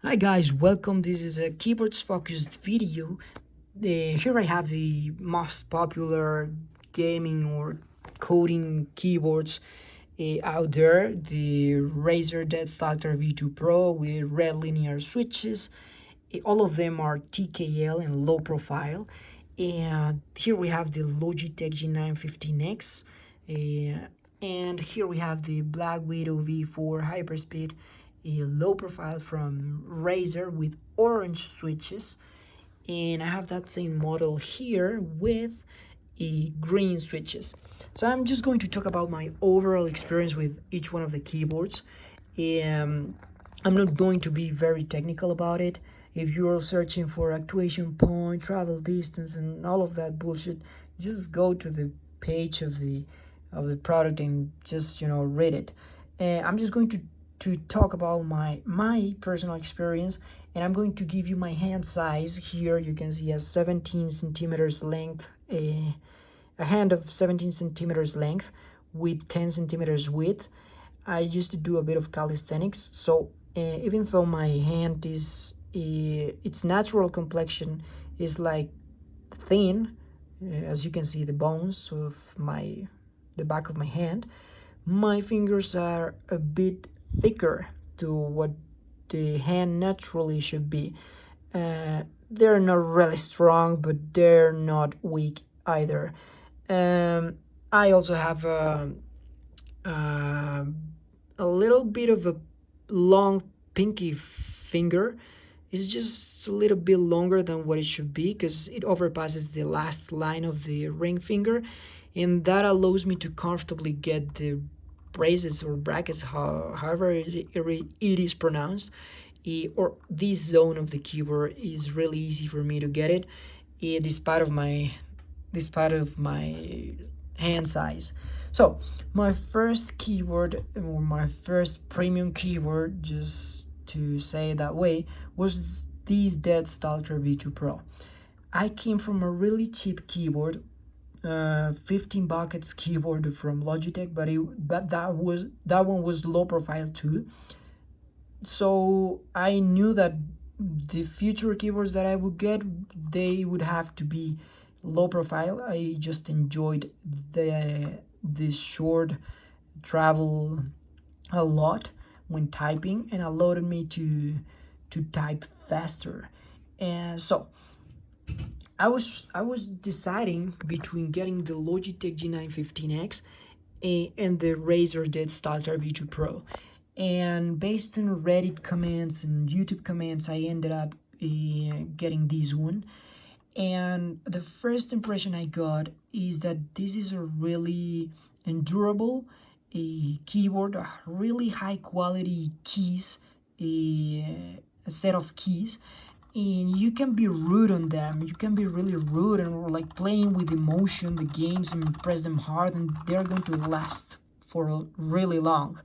Hi guys, welcome. This is a keyboards focused video. Here I have the most popular gaming or coding keyboards out there. The Razer Deathstalker V2 Pro with red linear switches. All of them are TKL and low profile. And here we have the Logitech G915X. And here we have the Blackwidow V4 Hyperspeed, a low profile from Razer with orange switches. And I have that same model here with a green switches. So I'm just going to talk about my overall experience with each one of the keyboards. I'm not going to be very technical about it. If you're searching for actuation point, travel distance, and all of that bullshit, just go to the page of the product and just read it. I'm just going to talk about my personal experience, and I'm going to give you my hand size. Here you can see a 17 centimeters length, a hand of 17 centimeters length with 10 centimeters width. I used to do a bit of calisthenics, so even though my hand is its natural complexion is like thin, as you can see the bones of the back of my hand, my fingers are a bit thicker to what the hand naturally should be. They're not really strong, but they're not weak either. I also have uh, a little bit of a long pinky finger. It's just a little bit longer than what it should be because it overpasses the last line of the ring finger, and that allows me to comfortably get the braces or brackets, however it is pronounced, or this zone of the keyboard is really easy for me to get it, despite of my hand size. So my first keyboard, or my first premium keyboard, just to say it that way, was this Deathstalker V2 Pro. I came from a really cheap keyboard, 15 buckets keyboard from Logitech, but that one was low profile too. So I knew that the future keyboards that I would get, they would have to be low profile. I just enjoyed the short travel a lot when typing, and allowed me to type faster. And so I was deciding between getting the Logitech G915X and the Razer Deathstalker V2 Pro. And based on Reddit comments and YouTube comments, I ended up getting this one. And the first impression I got is that this is a really endurable keyboard, a really high quality keys, a set of keys, and you can be rude on them. You can be really rude and like playing with emotion the games and press them hard, and they're going to last for really long.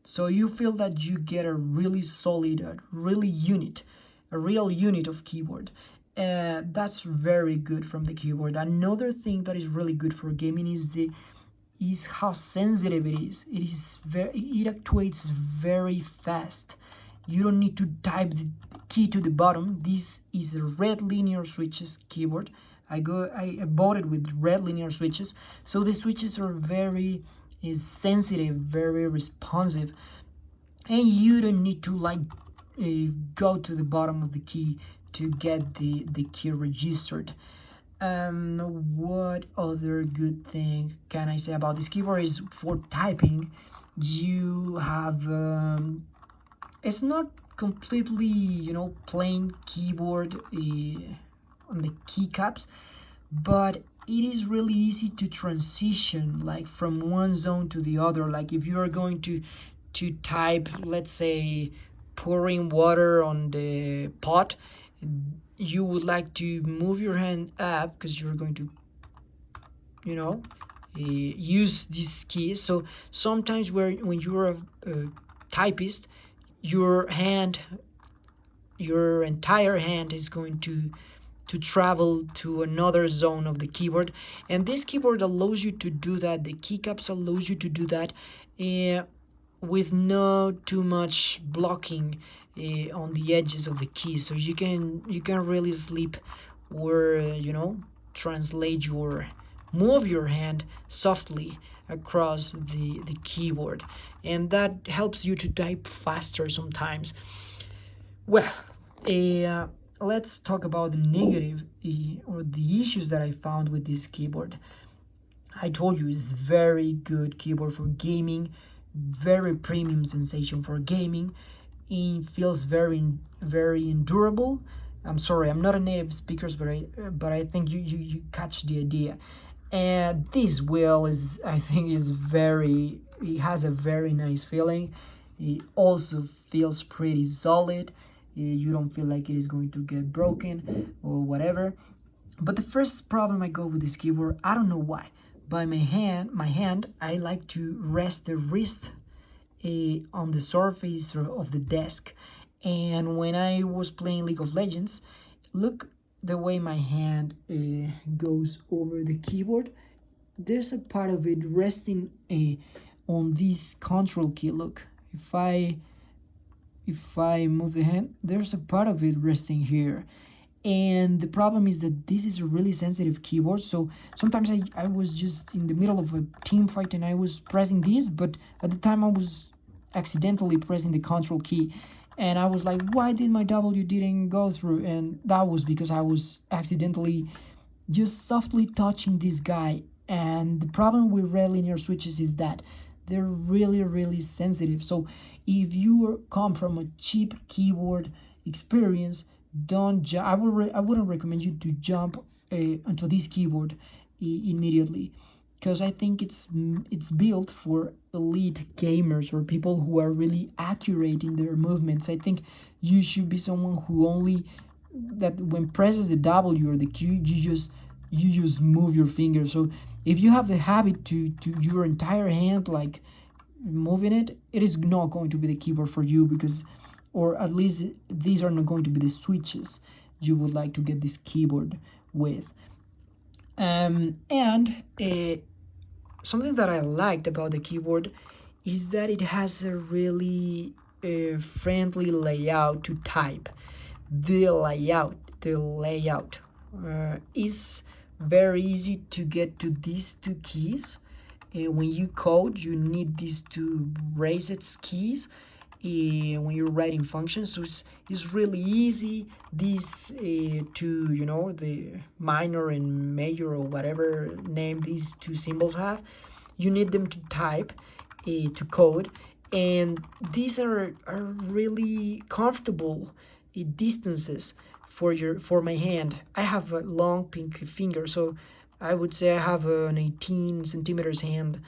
So you feel that you get a really solid, a real unit of keyboard. That's very good from the keyboard. Another thing that is really good for gaming is how sensitive it is. It actuates very fast. You don't need to type the key to the bottom. This is a red linear switches keyboard. I bought it with red linear switches, so the switches are very sensitive, very responsive, and you don't need to go to the bottom of the key to get the key registered. What other good thing can I say about this keyboard is for typing. You have it's not completely plain keyboard on the keycaps, but it is really easy to transition like from one zone to the other. Like if you are going to type, let's say, pouring water on the pot, you would like to move your hand up because you're going to use this key. So sometimes when you're a typist, your entire hand is going to travel to another zone of the keyboard, and this keyboard allows you to do that. The keycaps allows you to do that with no too much blocking on the edges of the keys, so you can really sleep or translate your move your hand softly across the keyboard, and that helps you to type faster sometimes. Well, uh, let's talk about the negative or the issues that I found with this keyboard. I told you it's very good keyboard for gaming, very premium sensation for gaming. It feels very endurable. I'm sorry, I'm not a native speaker, but I think you catch the idea. And this wheel is, I think, it has a very nice feeling. It also feels pretty solid. You don't feel like it is going to get broken or whatever. But the first problem I got with this keyboard, I don't know why. By my hand, I like to rest the wrist on the surface of the desk. And when I was playing League of Legends, look the way my hand goes over the keyboard. There's a part of it resting on this control key. Look, if I move the hand, there's a part of it resting here. And the problem is that this is a really sensitive keyboard, so sometimes I was just in the middle of a team fight and I was pressing this, but at the time I was accidentally pressing the control key, and I was like, why did my W didn't go through? And that was because I was accidentally just softly touching this guy. And the problem with red linear switches is that they're really sensitive. So if you come from a cheap keyboard experience, don't I wouldn't recommend you to jump onto this keyboard immediately, because I think it's built for elite gamers or people who are really accurate in their movements. I think you should be someone who only that when presses the W or the Q, you just move your fingers. So if you have the habit to your entire hand like moving it, it is not going to be the keyboard for you, because, or at least these are not going to be the switches you would like to get this keyboard with. And something that I liked about the keyboard is that it has a really friendly layout to type. The layout is very easy to get to these two keys. When you code, you need these two Razer keys when you're writing functions, so it's really easy. These two, the minor and major or whatever name these two symbols have, you need them to type, to code, and these are really comfortable distances for my hand. I have a long pinky finger, so I would say I have an 18 centimeters hand,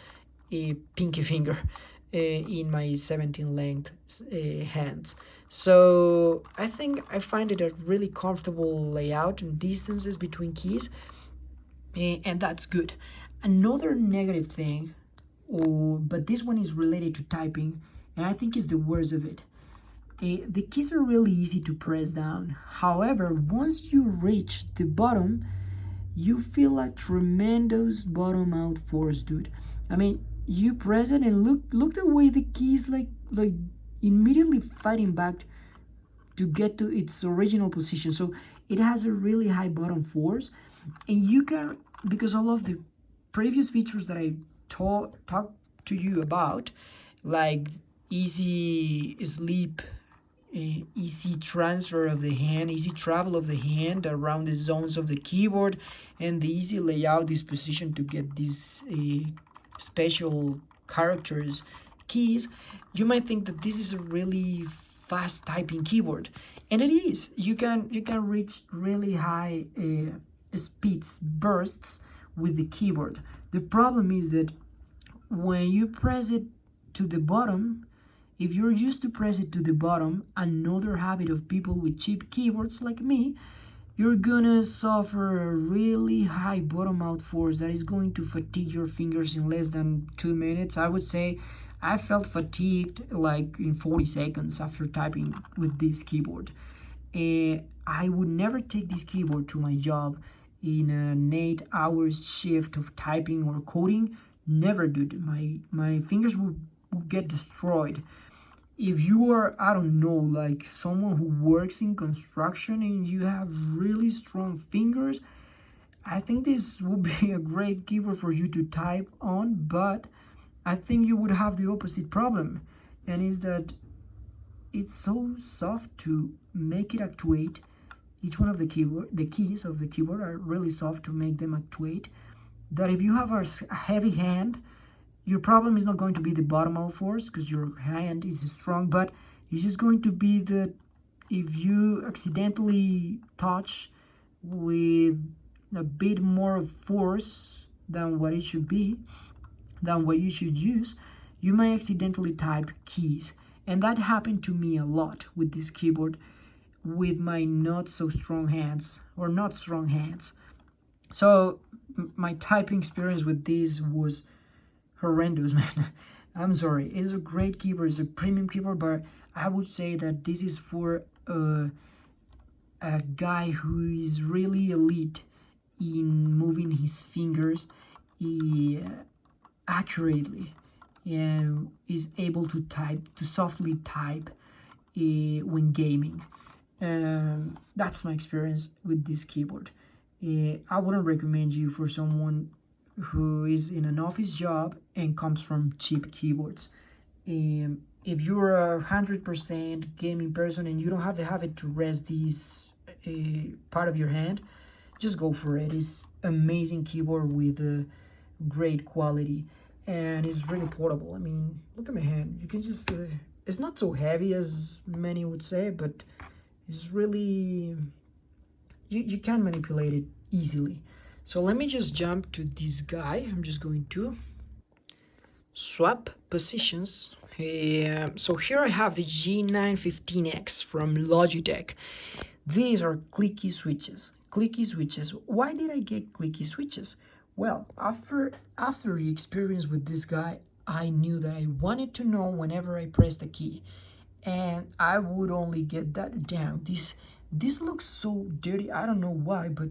a pinky finger, in my 17 length hands. So I think I find it a really comfortable layout and distances between keys, and that's good. Another negative thing, but this one is related to typing, and I think is the worst of it. The keys are really easy to press down. However, once you reach the bottom, you feel a tremendous bottom out force, dude. I mean, you press it and look the way the keys like immediately fighting back to get to its original position. So it has a really high bottom force, and you can, because all of the previous features that I talked to you about, like easy sleep, easy transfer of the hand, easy travel of the hand around the zones of the keyboard, and the easy layout disposition to get these special characters keys, you might think that this is a really fast typing keyboard, and it is. You can reach really high speeds, bursts with the keyboard. The problem is that when you press it to the bottom, if you're used to press it to the bottom, another habit of people with cheap keyboards like me, you're gonna suffer a really high bottom out force that is going to fatigue your fingers in less than 2 minutes. I would say I felt fatigued like in 40 seconds after typing with this keyboard. I would never take this keyboard to my job in an 8 hours shift of typing or coding. Never, dude. My fingers would get destroyed. if you are, I don't know, like someone who works in construction and you have really strong fingers, I think this would be a great keyboard for you to type on. But I think you would have the opposite problem, and is that it's so soft to make it actuate. Each one of the keys of the keyboard are really soft to make them actuate, that if you have a heavy hand, your problem is not going to be the bottom of force because your hand is strong, but it's just going to be that if you accidentally touch with a bit more of force than what it should be, than what you should use, you might accidentally type keys. And that happened to me a lot with this keyboard, with my not so strong hands, or not strong hands. So my typing experience with this was horrendous, man. I'm sorry. It's a great keyboard, it's a premium keyboard, but I would say that this is for a guy who is really elite in moving his fingers accurately, and is able to type, to softly type when gaming. That's my experience with this keyboard. I wouldn't recommend you for someone who is in an office job and comes from cheap keyboards. If you're 100% gaming person and you don't have the habit to rest this part of your hand, just go for it. It's amazing keyboard with great quality, and it's really portable. I mean, look at my hand. You can just it's not so heavy as many would say, but it's really, you can manipulate it easily. So let me just jump to this guy. I'm just going to swap positions. So here I have the G915X from Logitech. These are clicky switches. Clicky switches. Why did I get clicky switches? Well, after the experience with this guy, I knew that I wanted to know whenever I pressed the key, and I would only get that down. This looks so dirty. I don't know why, but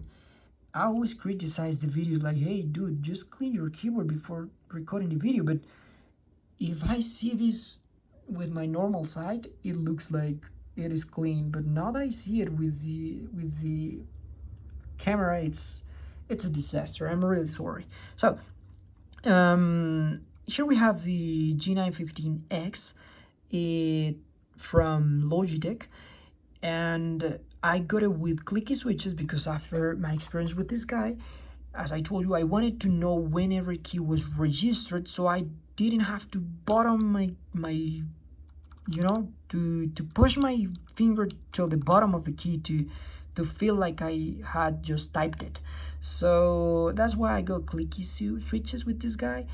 I always criticize the videos like, hey dude, just clean your keyboard before recording the video. But if I see this with my normal sight, it looks like it is clean. But now that I see it with the camera, it's a disaster. I'm really sorry. So here we have the G915X from Logitech, and I got it with clicky switches because after my experience with this guy, as I told you, I wanted to know when every key was registered, so I didn't have to bottom my to push my finger till the bottom of the key to feel like I had just typed it. So that's why I got clicky switches with this guy,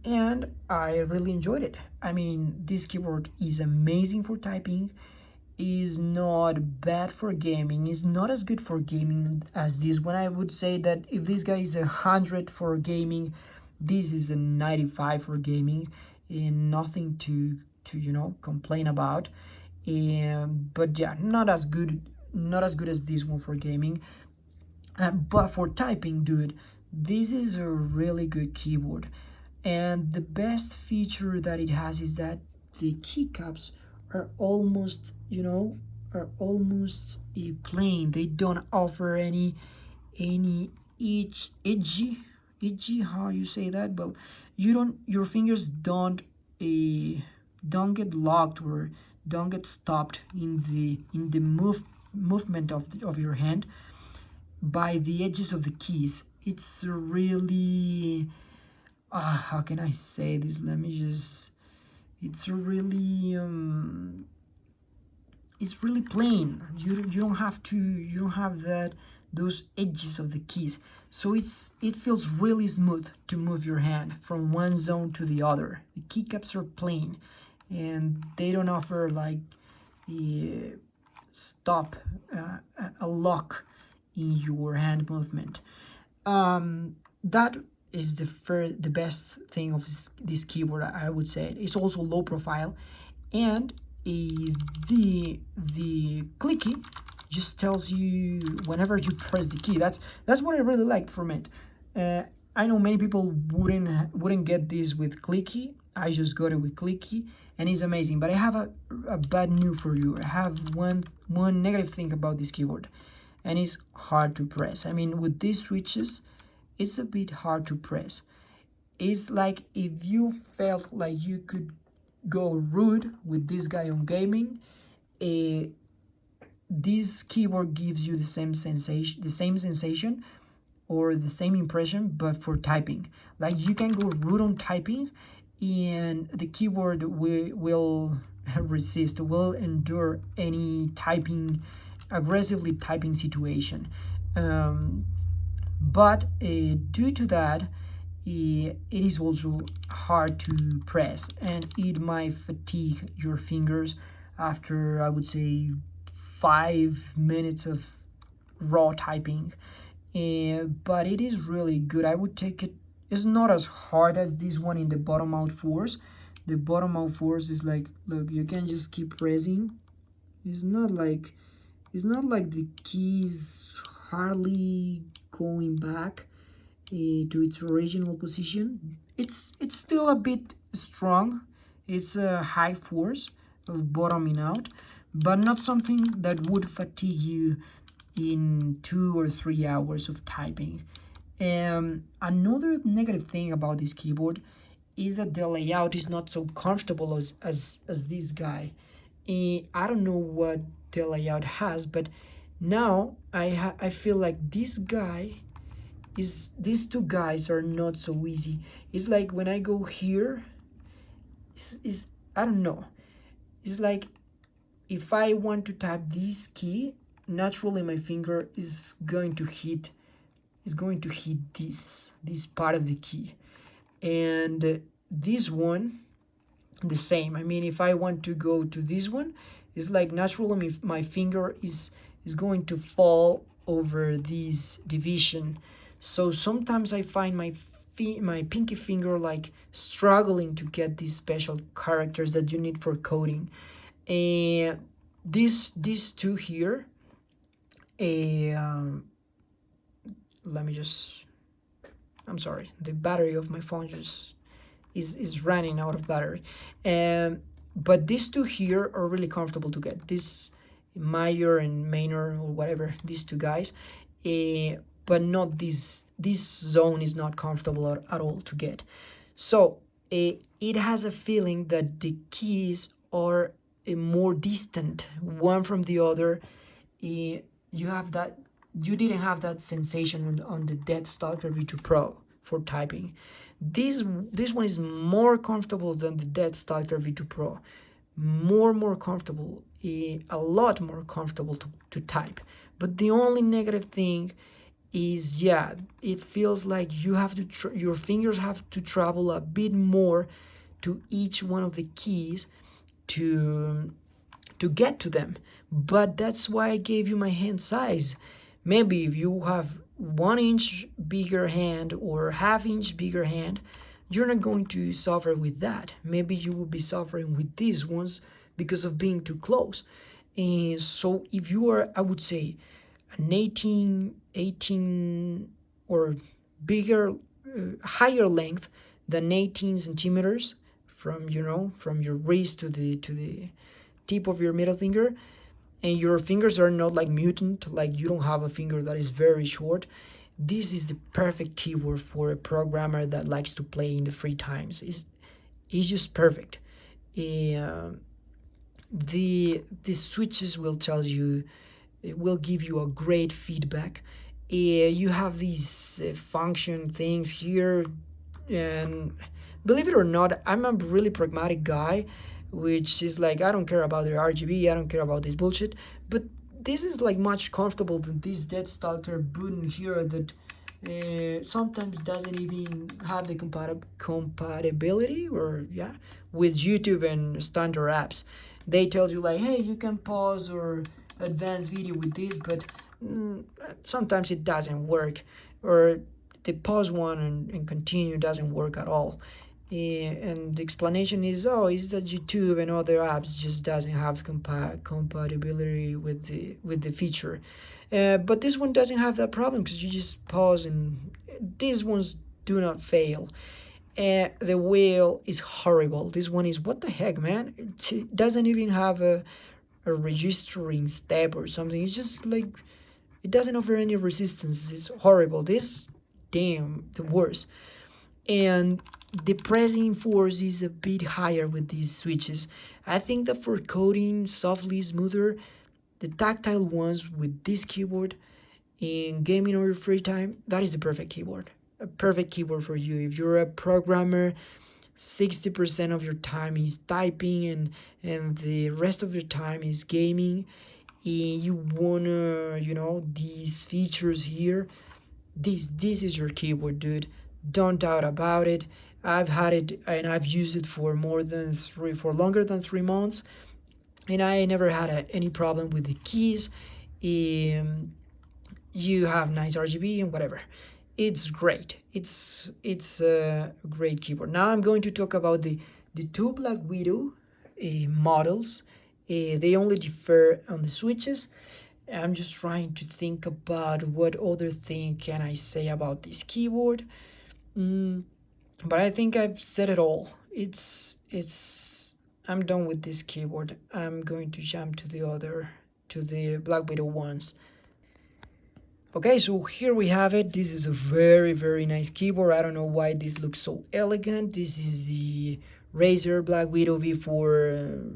and I really enjoyed it. I mean, this keyboard is amazing for typing, is not bad for gaming, is not as good for gaming as this one. I would say that if this guy is 100 for gaming, this is a 95 for gaming, and nothing to complain about. But yeah, not as good as this one for gaming. But for typing, dude, this is a really good keyboard. And the best feature that it has is that the keycaps are almost plain. They don't offer any edgy, how you say that, but your fingers don't get locked or don't get stopped in the movement of your hand by the edges of the keys. It's really how can I say this? Let me just, it's really plain. You don't have those edges of the keys, so it feels really smooth to move your hand from one zone to the other. The keycaps are plain, and they don't offer like a lock in your hand movement. That is the best thing of this keyboard, I would say. It's also low profile, and the clicky just tells you whenever you press the key. That's what I really liked from it. I know many people wouldn't get this with clicky. I just got it with clicky, and it's amazing. But I have a bad news for you. I have one negative thing about this keyboard, and it's hard to press. I mean, with these switches, it's a bit hard to press. It's like if you felt like you could go rude with this guy on gaming, this keyboard gives you the same sensation or the same impression, but for typing. Like you can go rude on typing, and the keyboard will resist, will endure any aggressively typing situation. But due to that, it is also hard to press, and it might fatigue your fingers after, I would say, 5 minutes of raw typing. But it is really good. I would take it. It's not as hard as this one in the bottom out force. The bottom out force is like, look, you can just keep pressing. It's not like the keys hardly going back to its original position. It's still a bit strong. It's a high force of bottoming out, but not something that would fatigue you in 2 or 3 hours of typing. Another negative thing about this keyboard is that the layout is not so comfortable as this guy. I don't know what the layout has, but now I feel like these two guys are not so easy. It's like when I go here, is I don't know. It's like if I want to tap this key, naturally my finger is going to hit this part of the key, and this one the same. I mean, if I want to go to this one, it's like naturally my finger is going to fall over this division. So sometimes I find my pinky finger like struggling to get these special characters that you need for coding. And these two here, let me just, I'm sorry, the battery of my phone just is running out of battery. But these two here are really comfortable to get. This Mayer and Maynard or whatever, these two guys, but not this zone is not comfortable at all to get. So it has a feeling that the keys are more distant one from the other. You didn't have that sensation on the Deathstalker V2 Pro for typing. This one is more comfortable than the Deathstalker V2 Pro. More comfortable, a lot more comfortable to type. But the only negative thing is, yeah, it feels like you have to your fingers have to travel a bit more to each one of the keys to get to them. But that's why I gave you my hand size. Maybe if you have 1 inch bigger hand or ½ inch bigger hand, you're not going to suffer with that. Maybe you will be suffering with these ones because of being too close. And so if you are, I would say, an 18 or bigger, higher length than 18 centimeters from your wrist to the tip of your middle finger, and your fingers are not like mutant, like you don't have a finger that is very short, this is the perfect keyboard for a programmer that likes to play in the free times. It's just perfect. The switches will tell you, it will give you a great feedback. You have these function things here, and believe it or not, I'm a really pragmatic guy, which is like, I don't care about the RGB, I don't care about this bullshit, but this is like much comfortable than this Deathstalker button here that sometimes doesn't even have the compatibility or with YouTube and standard apps. They tell you like, hey, you can pause or advance video with this, but sometimes it doesn't work, or the pause one and continue doesn't work at all. And the explanation is that YouTube and other apps just doesn't have compatibility with the feature. But this one doesn't have that problem because you just pause, and these ones do not fail. The wheel is horrible. This one is, what the heck, man? It doesn't even have a registering step or something. It's just like, it doesn't offer any resistance. It's horrible. This, damn, the worst. And the pressing force is a bit higher with these switches. I think that for coding softly smoother, the tactile ones with this keyboard in gaming or your free time, that is the perfect keyboard. A perfect keyboard for you. If you're a programmer, 60% of your time is typing and the rest of your time is gaming, and you wanna, these features here, this is your keyboard, dude. Don't doubt about it. I've had it and I've used it for longer than 3 months, and I never had any problem with the keys. You have nice RGB and whatever. It's great. It's a great keyboard. Now I'm going to talk about the two Blackwidow models. They only differ on the switches. I'm just trying to think about what other thing can I say about this keyboard. But I think I've said it all. I'm done with this keyboard. I'm going to jump to the Blackwidow ones. Okay, so here we have it. This is a very, very nice keyboard. I don't know why this looks so elegant. This is the Razer Blackwidow V4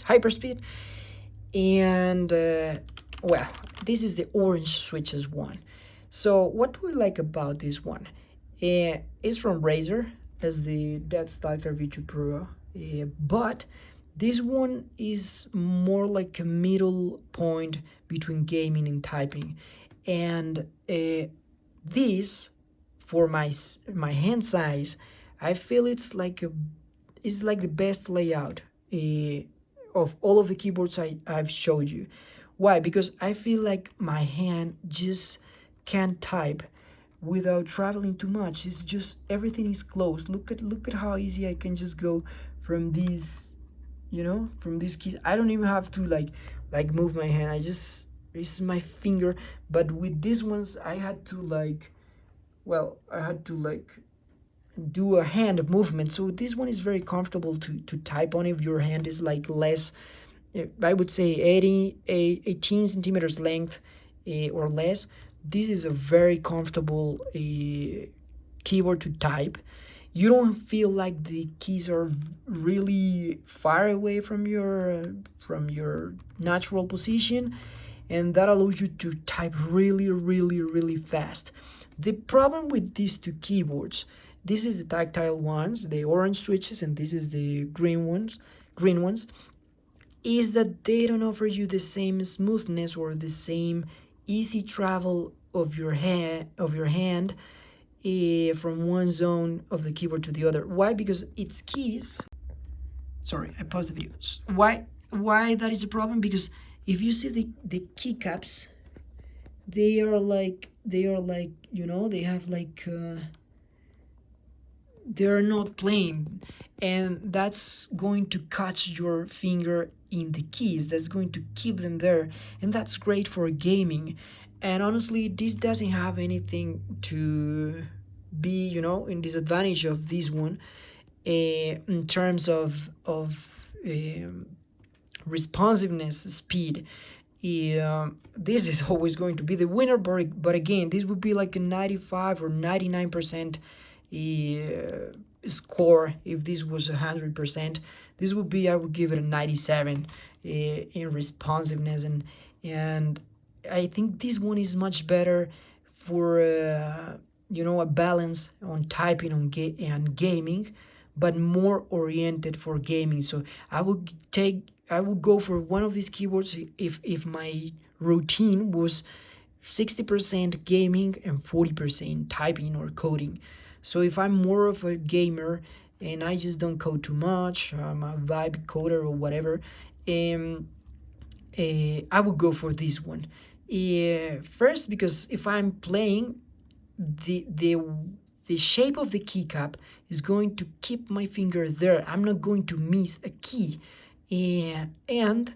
hyperspeed. And well, this is the orange switches one. So what do I like about this one? It's from Razer, as the Deathstalker V2 Pro, but this one is more like a middle point between gaming and typing, and this, for my hand size, I feel it's like the best layout of all of the keyboards I've showed you. Why? Because I feel like my hand just can't type without traveling too much. It's just everything is close. Look at how easy I can just go from these, from these keys. I don't even have to like move my hand. This is my finger. But with these ones, I had to do a hand movement. So this one is very comfortable to type on if your hand is like less, I would say 18 centimeters length or less. This is a very comfortable keyboard to type. You don't feel like the keys are really far away from your natural position, and that allows you to type really, really, really fast. The problem with these two keyboards, this is the tactile ones, the orange switches, and this is the green ones, is that they don't offer you the same smoothness or the same easy travel of your hand from one zone of the keyboard to the other. Why? Because its keys. Sorry, I paused the video. Why that is a problem? Because if you see the keycaps, they are like they have like they're not plain, and that's going to catch your finger in the keys. That's going to keep them there, and that's great for gaming. And honestly, this doesn't have anything to be in disadvantage of this one in terms of responsiveness, speed. This is always going to be the winner, but again, this would be like a 95 or 99% score. If this was 100%, this would be, I would give it a 97 in responsiveness, and I think this one is much better for a balance on typing and gaming, but more oriented for gaming. So I would go for one of these keyboards if my routine was 60% gaming and 40% typing or coding. So if I'm more of a gamer and I just don't code too much, I'm a vibe coder or whatever, I would go for this one. First, because if I'm playing, the shape of the keycap is going to keep my finger there. I'm not going to miss a key, and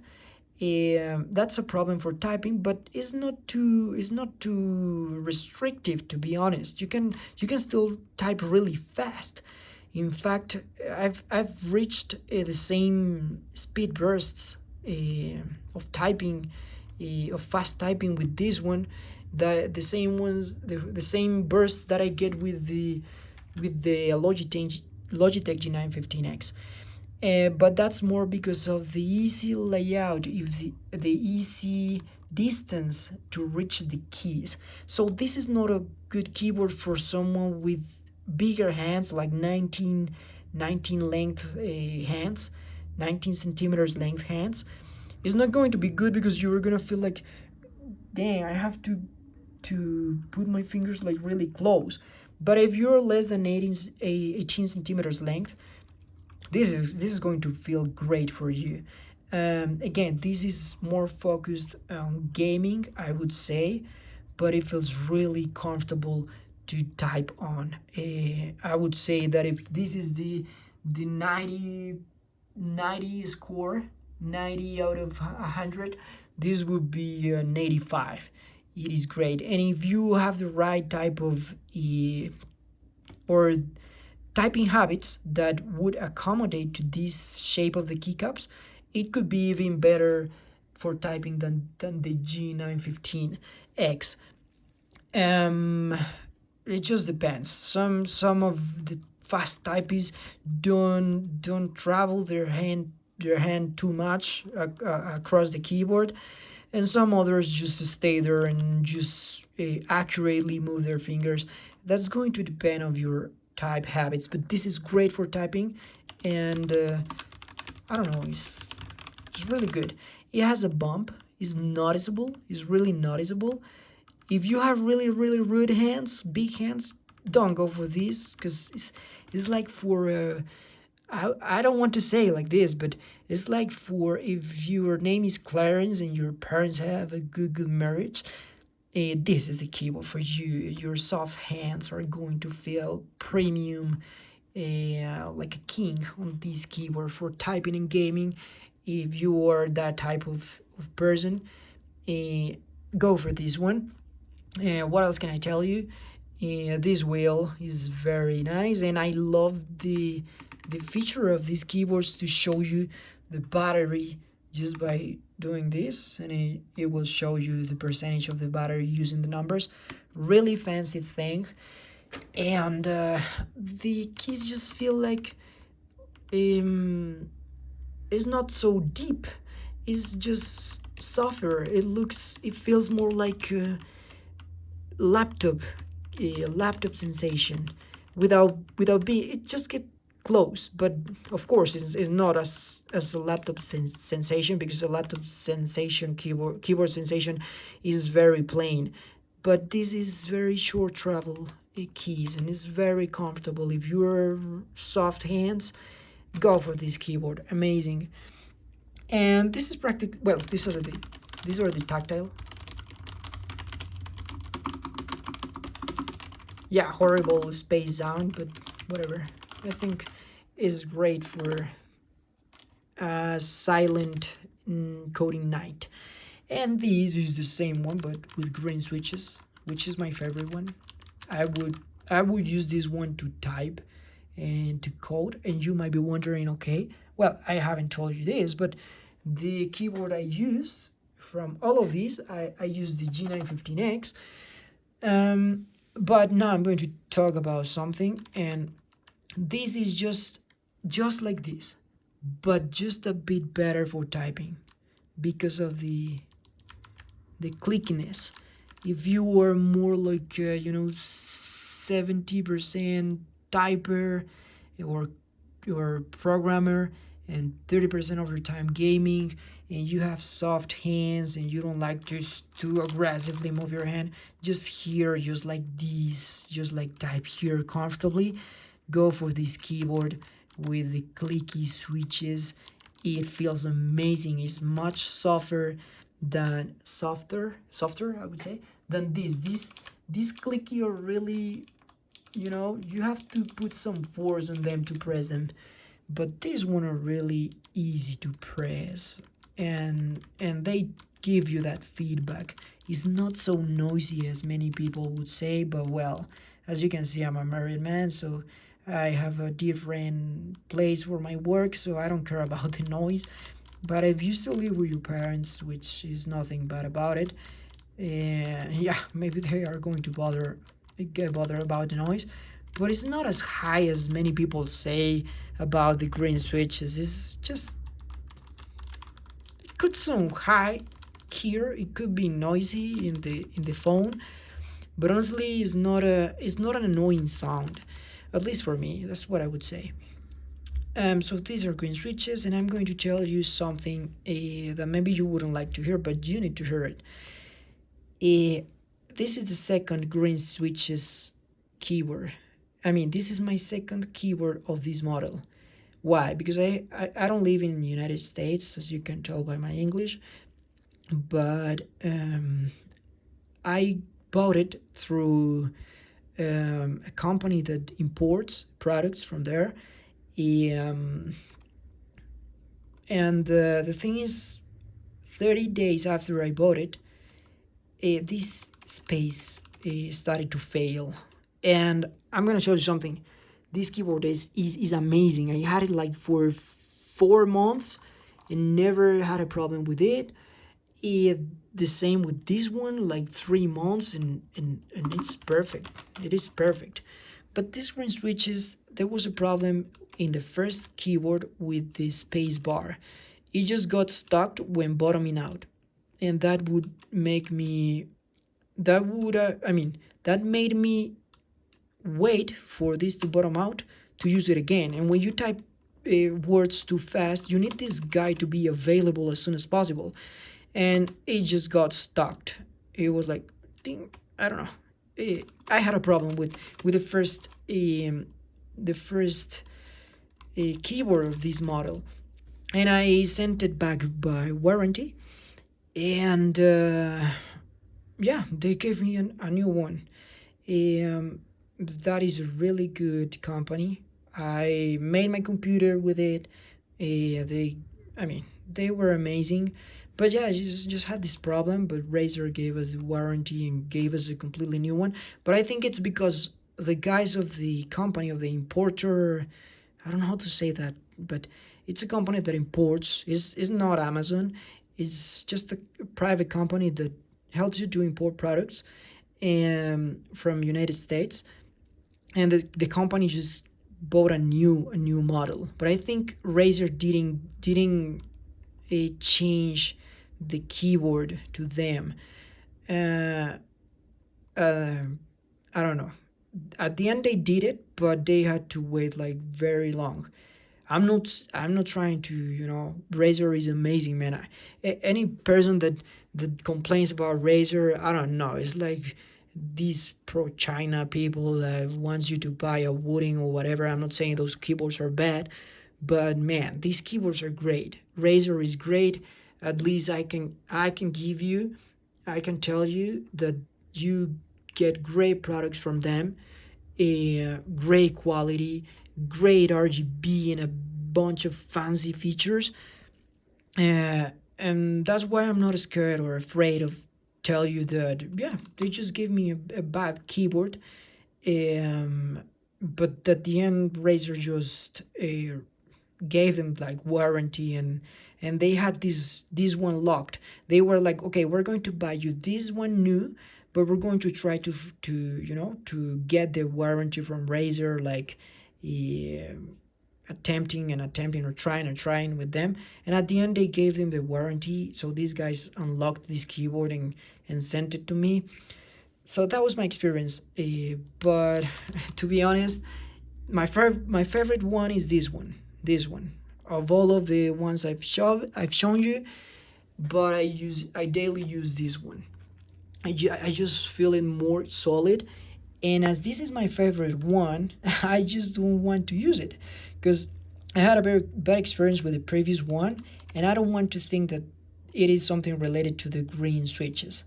That's a problem for typing, but it's not too restrictive, to be honest. You can still type really fast. In fact, I've reached the same speed bursts of typing, of fast typing with this one, the same burst that I get with the Logitech G915X. But that's more because of the easy layout, if the easy distance to reach the keys. So this is not a good keyboard for someone with bigger hands, like 19 length hands, 19 centimeters length hands. It's not going to be good because you're gonna feel like, dang, I have to put my fingers like really close. But if you're less than 18 centimeters length, this is going to feel great for you. Again, this is more focused on gaming, I would say, but it feels really comfortable to type on. I would say that if this is the 90 score, 90 out of 100, this would be an 85. It is great. And if you have the right type of or typing habits that would accommodate to this shape of the keycaps, it could be even better for typing than the G915X. Um, it just depends. Some of the fast typists don't travel their hand too much across the keyboard, and some others just stay there and just accurately move their fingers. That's going to depend on your type habits, but this is great for typing, and I don't know, it's really good. It has a bump, it's noticeable, it's really noticeable. If you have really rude hands, big hands, don't go for this, because it's like for I don't want to say like this, but it's like for if your name is Clarence and your parents have a good marriage, this is the keyboard for you. Your soft hands are going to feel premium, like a king on this keyboard for typing and gaming. If you are that type of person, uh, go for this one. What else can I tell you? This wheel is very nice, and I love the feature of these keyboards to show you the battery just by doing this, and it will show you the percentage of the battery using the numbers. Really fancy thing. And the keys just feel like um, it's not so deep, it's just softer. It feels more like laptop laptop sensation, without being, it just get close. But of course it's not as a laptop sensation, because a laptop sensation, keyboard sensation, is very plain. But this is very short travel keys, and it's very comfortable. If you're soft hands, go for this keyboard. Amazing. And this is practical. Well, these are the tactile. Yeah, horrible space sound, but whatever. I think is great for silent coding night. And this is the same one, but with green switches, which is my favorite one. I would I would use this one to type and to code. And you might be wondering, okay, well, I haven't told you this, but the keyboard I use from all of these, I use the G915X. Um, but now I'm going to talk about something, and this is just like this, but just a bit better for typing because of the clickiness. If you were more like 70% typer or programmer, and 30% of your time gaming, and you have soft hands and you don't like just to aggressively move your hand, just here, just like this, just like type here comfortably, go for this keyboard with the clicky switches. It feels amazing. It's much softer, I would say, than these clicky are really, you have to put some force on them to press them, but these one are really easy to press. and they give you that feedback. It's not so noisy as many people would say, but well, as you can see, I'm a married man, so I have a different place for my work, so I don't care about the noise. But if you still live with your parents, which is nothing bad about it, and yeah, maybe they are going to get bothered about the noise, but it's not as high as many people say about the green switches. It's just, it could sound high here, it could be noisy in the phone, but honestly it's not an annoying sound, at least for me. That's what I would say. So these are green switches, and I'm going to tell you something that maybe you wouldn't like to hear, but you need to hear it. This is the second green switches keyboard. I mean, this is my second keyboard of this model. Why? Because I don't live in the United States, as you can tell by my English, but I bought it through a company that imports products from there. Um, and the thing is, 30 days after I bought it, this space started to fail. And I'm gonna show you something. This keyboard is amazing. I had it like for 4 months and never had a problem with it. The same with this one, like 3 months, and it's perfect. It is perfect. But this green switches, there was a problem in the first keyboard with the space bar. It just got stuck when bottoming out, and that would make me that would I mean that made me wait for this to bottom out to use it again. And when you type words too fast, you need this guy to be available as soon as possible, and it just got stuck. It was like, ding, I don't know. I had a problem with the first keyboard of this model, and I sent it back by warranty, and yeah, they gave me a new one. Um, that is a really good company. I made my computer with it. They, I mean, they were amazing. But yeah, I just had this problem. But Razer gave us a warranty and gave us a completely new one. But I think it's because the guys of the company, of the importer, I don't know how to say that, but it's a company that imports. Is not Amazon. It's just a private company that helps you to import products from United States, and the company just bought a new model. But I think Razer didn't change the keyboard to them. Uh, uh, I don't know. At the end they did it, but they had to wait like very long. I'm not trying to, Razer is amazing, man. Any person that complains about Razer, I don't know, it's like these pro China people that wants you to buy a wooden or whatever. I'm not saying those keyboards are bad, but man, these keyboards are great. Razer is great. At least I can tell you that you get great products from them, great quality, great RGB, and a bunch of fancy features. Uh, and that's why I'm not scared or afraid of tell you that, yeah, they just gave me a bad keyboard. Um, but at the end, Razer just gave them like warranty, and they had this one locked. They were like, okay, we're going to buy you this one new, but we're going to try to to get the warranty from Razer, like uh, attempting or trying with them. And at the end they gave them the warranty, so these guys unlocked this keyboard and sent it to me. So that was my experience. But to be honest, my favorite one is this one of all of the ones I've shown you. But I daily use this one. I just feel it more solid, and as this is my favorite one, I just don't want to use it because I had a very bad experience with the previous one, and I don't want to think that it is something related to the green switches.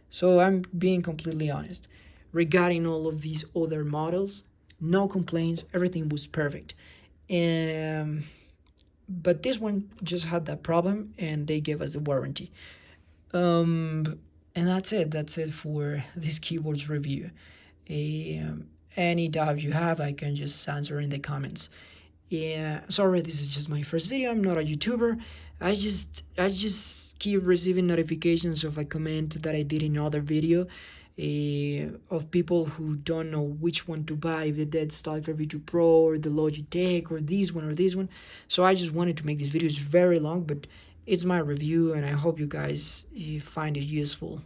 So I'm being completely honest. Regarding all of these other models, no complaints, everything was perfect. Um, but this one just had that problem, and they gave us the warranty. Um, and that's it for this keyboards review. Any doubt you have, I can just answer in the comments. Yeah, sorry, this is just my first video. I'm not a YouTuber. I just keep receiving notifications of a comment that I did in another video, of people who don't know which one to buy, the Deathstalker V2 Pro or the Logitech or this one or this one. So I just wanted to make this video. It's very long, but it's my review, and I hope you guys find it useful.